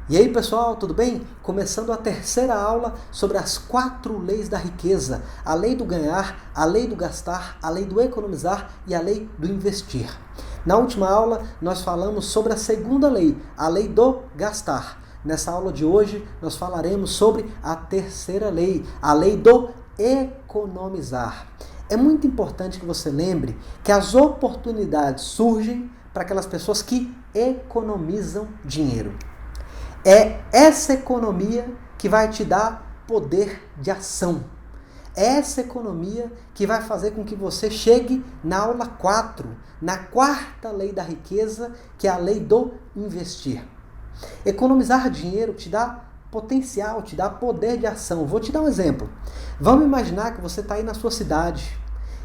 E aí pessoal, tudo bem? Começando a terceira aula sobre as 4 leis da riqueza. A lei do ganhar, a lei do gastar, a lei do economizar e a lei do investir. Na última aula nós falamos sobre a segunda lei, a lei do gastar. Nessa aula de hoje nós falaremos sobre a terceira lei, a lei do economizar. É muito importante que você lembre que as oportunidades surgem para aquelas pessoas que economizam dinheiro. É essa economia que vai te dar poder de ação. É essa economia que vai fazer com que você chegue na aula 4, na quarta lei da riqueza, que é a lei do investir. Economizar dinheiro te dá potencial, te dá poder de ação. Vou te dar um exemplo. Vamos imaginar que você está aí na sua cidade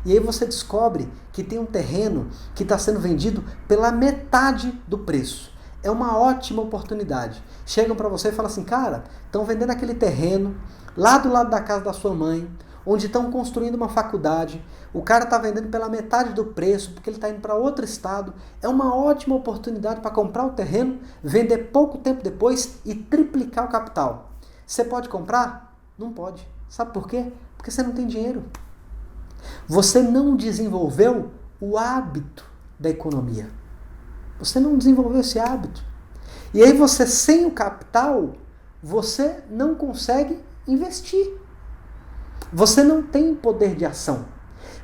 e aí você descobre que tem um terreno que está sendo vendido pela metade do preço. É uma ótima oportunidade. Chegam para você e falam assim, cara, estão vendendo aquele terreno lá do lado da casa da sua mãe, onde estão construindo uma faculdade. O cara está vendendo pela metade do preço, porque ele está indo para outro estado. É uma ótima oportunidade para comprar o terreno, vender pouco tempo depois e triplicar o capital. Você pode comprar? Não pode. Sabe por quê? Porque você não tem dinheiro. Você não desenvolveu o hábito da economia. Você não desenvolveu esse hábito. E aí você, sem o capital, você não consegue investir. Você não tem poder de ação.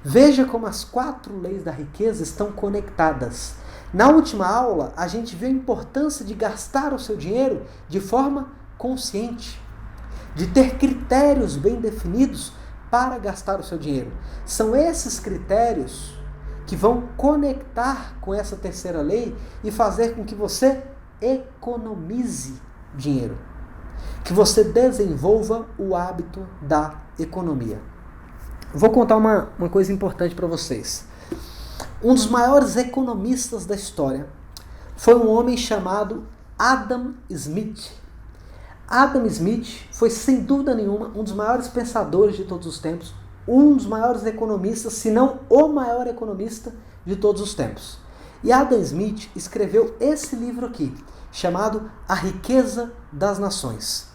Veja como as 4 leis da riqueza estão conectadas. Na última aula, a gente viu a importância de gastar o seu dinheiro de forma consciente, de ter critérios bem definidos para gastar o seu dinheiro. São esses critérios que vão conectar com essa terceira lei e fazer com que você economize dinheiro, que você desenvolva o hábito da economia. Vou contar uma coisa importante para vocês. Um dos maiores economistas da história foi um homem chamado Adam Smith. Adam Smith foi, sem dúvida nenhuma, um dos maiores pensadores de todos os tempos, um dos maiores economistas, se não o maior economista de todos os tempos. E Adam Smith escreveu esse livro aqui, chamado A Riqueza das Nações.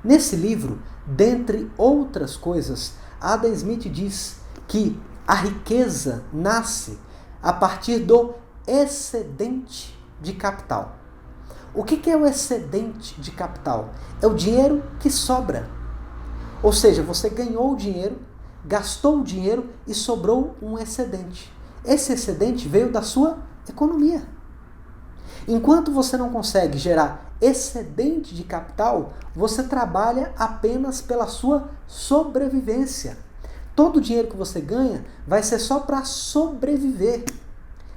Nesse livro, dentre outras coisas, Adam Smith diz que a riqueza nasce a partir do excedente de capital. O que é o excedente de capital? É o dinheiro que sobra. Ou seja, você ganhou o dinheiro, gastou o dinheiro e sobrou um excedente. Esse excedente veio da sua economia. Enquanto você não consegue gerar excedente de capital, você trabalha apenas pela sua sobrevivência. Todo o dinheiro que você ganha vai ser só para sobreviver.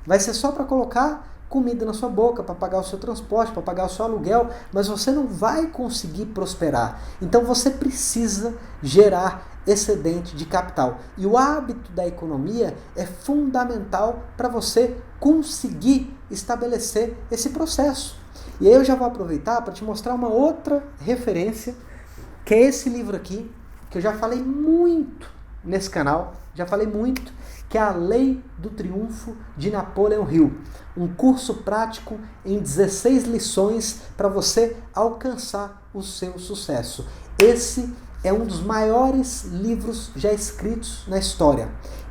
Vai ser só para colocar comida na sua boca, para pagar o seu transporte, para pagar o seu aluguel, mas você não vai conseguir prosperar. Então você precisa gerar excedente de capital. E o hábito da economia é fundamental para você conseguir estabelecer esse processo. E aí eu já vou aproveitar para te mostrar uma outra referência, que é esse livro aqui, que eu já falei muito nesse canal, que é a Lei do Triunfo de Napoleão Hill. Um curso prático em 16 lições para você alcançar o seu sucesso. Esse é um dos maiores livros já escritos na história.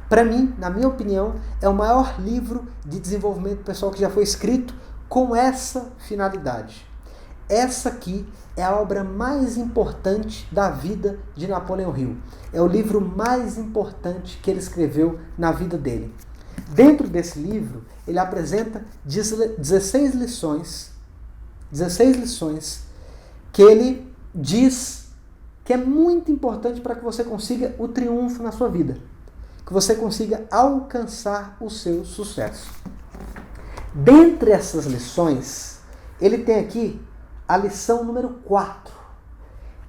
Para mim, na minha opinião, é o maior livro de desenvolvimento pessoal que já foi escrito com essa finalidade. Essa aqui é a obra mais importante da vida de Napoleão Hill. É o livro mais importante que ele escreveu na vida dele. Dentro desse livro, ele apresenta 16 lições que ele diz que é muito importante para que você consiga o triunfo na sua vida, que você consiga alcançar o seu sucesso. Dentre essas lições, ele tem aqui a lição número 4.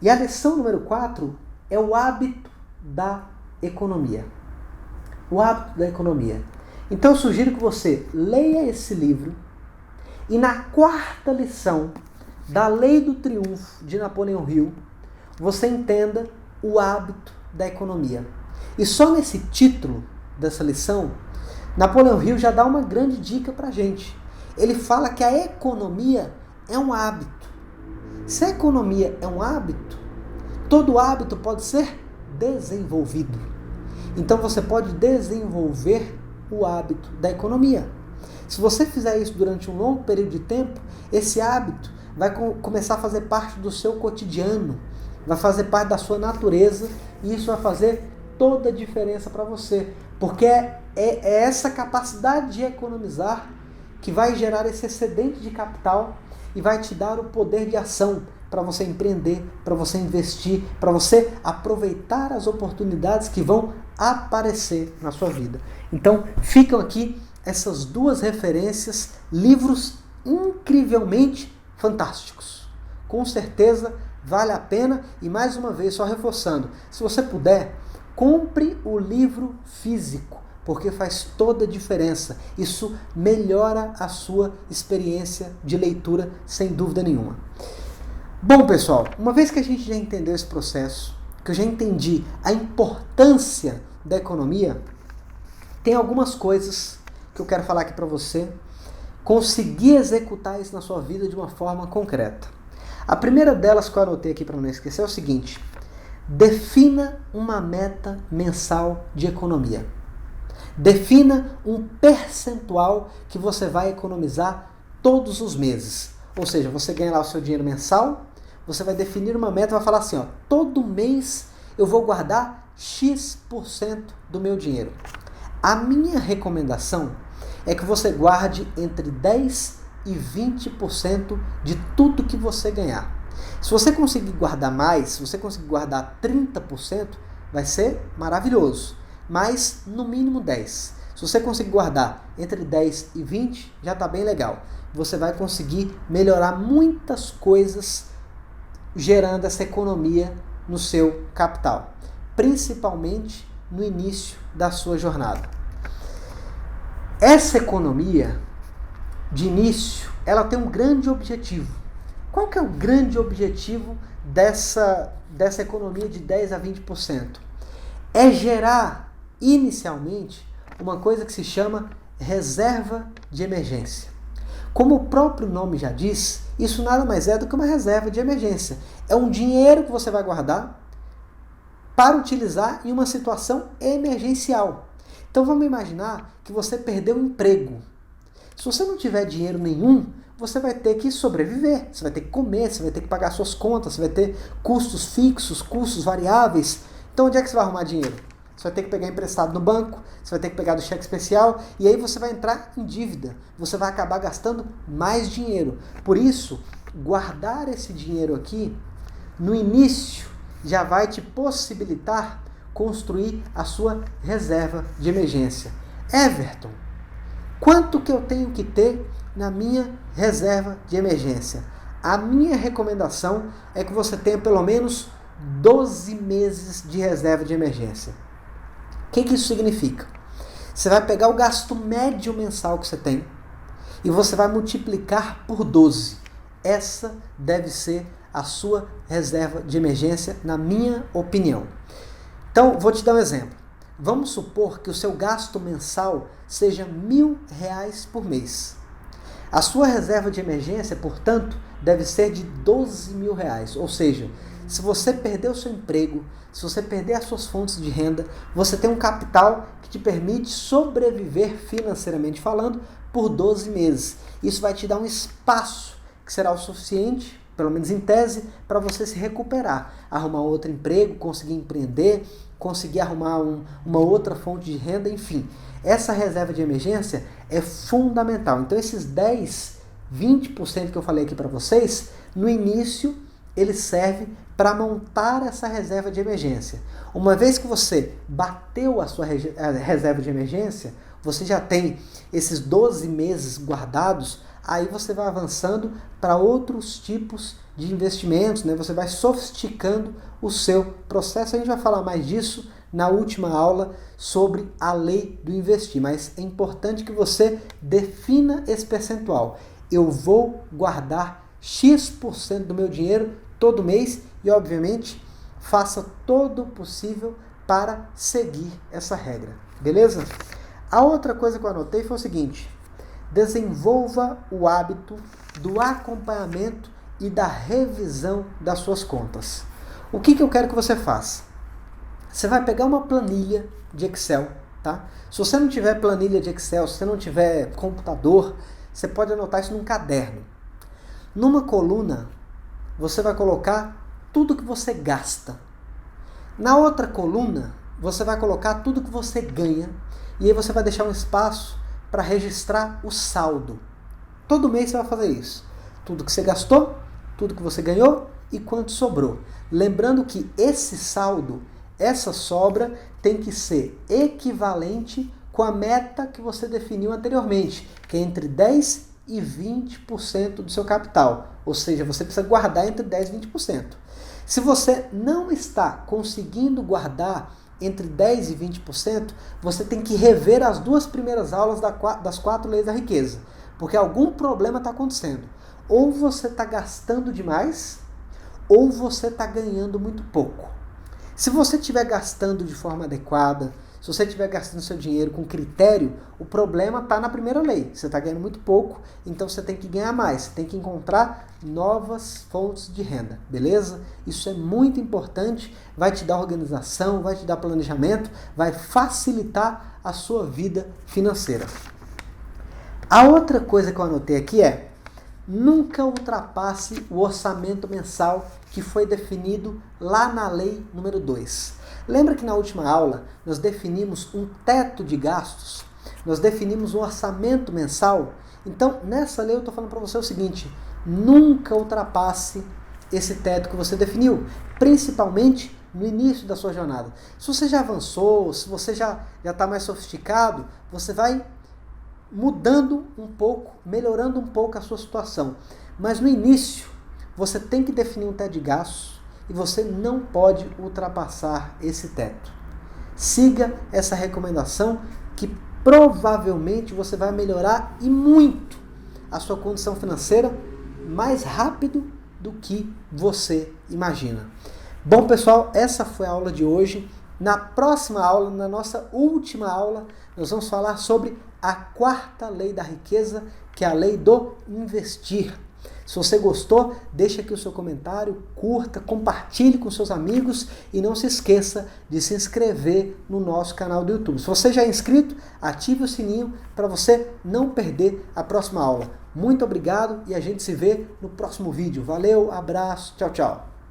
E a lição número 4 é o hábito da economia. O hábito da economia. Então eu sugiro que você leia esse livro e na 4ª lição da Lei do Triunfo de Napoleão Hill, você entenda o hábito da economia. E só nesse título dessa lição, Napoleão Hill já dá uma grande dica para a gente. Ele fala que a economia é um hábito. Se a economia é um hábito, todo hábito pode ser desenvolvido. Então você pode desenvolver o hábito da economia. Se você fizer isso durante um longo período de tempo, esse hábito vai começar a fazer parte do seu cotidiano, vai fazer parte da sua natureza, e isso vai fazer toda a diferença para você, porque é essa capacidade de economizar que vai gerar esse excedente de capital e vai te dar o poder de ação para você empreender, para você investir, para você aproveitar as oportunidades que vão aparecer na sua vida. Então, ficam aqui essas duas referências, livros incrivelmente fantásticos. Com certeza vale a pena, e mais uma vez, só reforçando, se você puder, compre o livro físico, porque faz toda a diferença. Isso melhora a sua experiência de leitura, sem dúvida nenhuma. Bom, pessoal, uma vez que a gente já entendeu esse processo, que eu já entendi a importância da economia, tem algumas coisas que eu quero falar aqui para você conseguir executar isso na sua vida de uma forma concreta. A primeira delas que eu anotei aqui para não esquecer é o seguinte: defina uma meta mensal de economia. Defina um percentual que você vai economizar todos os meses. Ou seja, você ganha lá o seu dinheiro mensal, você vai definir uma meta e vai falar assim, ó, todo mês eu vou guardar X% do meu dinheiro. A minha recomendação é que você guarde entre 10% e 20% de tudo que você ganhar. Se você conseguir guardar mais, se você conseguir guardar 30%, vai ser maravilhoso. Mas no mínimo 10%. Se você conseguir guardar entre 10% e 20%, já está bem legal. Você vai conseguir melhorar muitas coisas gerando essa economia no seu capital. Principalmente no início da sua jornada. Essa economia, de início, ela tem um grande objetivo. Qual que é o grande objetivo dessa economia de 10% a 20%? É gerar, inicialmente, uma coisa que se chama reserva de emergência. Como o próprio nome já diz, isso nada mais é do que uma reserva de emergência. É um dinheiro que você vai guardar para utilizar em uma situação emergencial. Então vamos imaginar que você perdeu o emprego. Se você não tiver dinheiro nenhum, você vai ter que sobreviver, você vai ter que comer, você vai ter que pagar suas contas, você vai ter custos fixos, custos variáveis. Então onde é que você vai arrumar dinheiro? Você vai ter que pegar emprestado no banco, você vai ter que pegar do cheque especial, e aí você vai entrar em dívida. Você vai acabar gastando mais dinheiro. Por isso, guardar esse dinheiro aqui, no início, já vai te possibilitar construir a sua reserva de emergência. Everton, quanto que eu tenho que ter na minha reserva de emergência? A minha recomendação é que você tenha pelo menos 12 meses de reserva de emergência. O que isso significa? Você vai pegar o gasto médio mensal que você tem e você vai multiplicar por 12. Essa deve ser a sua reserva de emergência, na minha opinião. Então, vou te dar um exemplo. Vamos supor que o seu gasto mensal seja R$1.000 por mês. A sua reserva de emergência, portanto, deve ser de R$12.000. Ou seja, se você perder o seu emprego, se você perder as suas fontes de renda, você tem um capital que te permite sobreviver financeiramente falando por 12 meses. Isso vai te dar um espaço que será o suficiente, pelo menos em tese, para você se recuperar, arrumar outro emprego, conseguir empreender, conseguir arrumar uma outra fonte de renda, enfim. Essa reserva de emergência é fundamental. Então esses 10, 20% que eu falei aqui para vocês, no início ele serve para montar essa reserva de emergência. Uma vez que você bateu a sua reserva de emergência, você já tem esses 12 meses guardados, aí você vai avançando para outros tipos de investimentos, né? Você vai sofisticando o seu processo. A gente vai falar mais disso na última aula sobre a lei do investir, mas é importante que você defina esse percentual. Eu vou guardar X% do meu dinheiro todo mês e, obviamente, faça todo o possível para seguir essa regra, beleza? A outra coisa que eu anotei foi o seguinte: desenvolva o hábito do acompanhamento e da revisão das suas contas. O que eu quero que você faça? Você vai pegar uma planilha de Excel, tá? Se você não tiver planilha de Excel, se você não tiver computador, você pode anotar isso num caderno. Numa coluna, você vai colocar tudo que você gasta. Na outra coluna, você vai colocar tudo que você ganha e aí você vai deixar um espaço para registrar o saldo. Todo mês você vai fazer isso. Tudo que você gastou, tudo que você ganhou e quanto sobrou. Lembrando que esse saldo, essa sobra, tem que ser equivalente com a meta que você definiu anteriormente, que é entre 10% e 20% do seu capital. Ou seja, você precisa guardar entre 10% e 20%. Se você não está conseguindo guardar entre 10% e 20%, você tem que rever as 2 primeiras aulas das 4 leis da riqueza. Porque algum problema está acontecendo. Ou você está gastando demais, ou você está ganhando muito pouco. Se você estiver gastando de forma adequada, se você estiver gastando seu dinheiro com critério, o problema está na primeira lei. Você está ganhando muito pouco, então você tem que ganhar mais. Você tem que encontrar novas fontes de renda, beleza? Isso é muito importante, vai te dar organização, vai te dar planejamento, vai facilitar a sua vida financeira. A outra coisa que eu anotei aqui é: nunca ultrapasse o orçamento mensal que foi definido lá na lei número 2. Lembra que na última aula nós definimos um teto de gastos? Nós definimos um orçamento mensal? Então, nessa lei eu estou falando para você o seguinte: nunca ultrapasse esse teto que você definiu, principalmente no início da sua jornada. Se você já avançou, se você já está mais sofisticado, você vai mudando um pouco, melhorando um pouco a sua situação. Mas no início, você tem que definir um teto de gastos e você não pode ultrapassar esse teto. Siga essa recomendação que provavelmente você vai melhorar e muito a sua condição financeira mais rápido do que você imagina. Bom, pessoal, essa foi a aula de hoje. Na próxima aula, na nossa última aula, nós vamos falar sobre a 4ª lei da riqueza, que é a lei do investir. Se você gostou, deixa aqui o seu comentário, curta, compartilhe com seus amigos e não se esqueça de se inscrever no nosso canal do YouTube. Se você já é inscrito, ative o sininho para você não perder a próxima aula. Muito obrigado e a gente se vê no próximo vídeo. Valeu, abraço, tchau, tchau.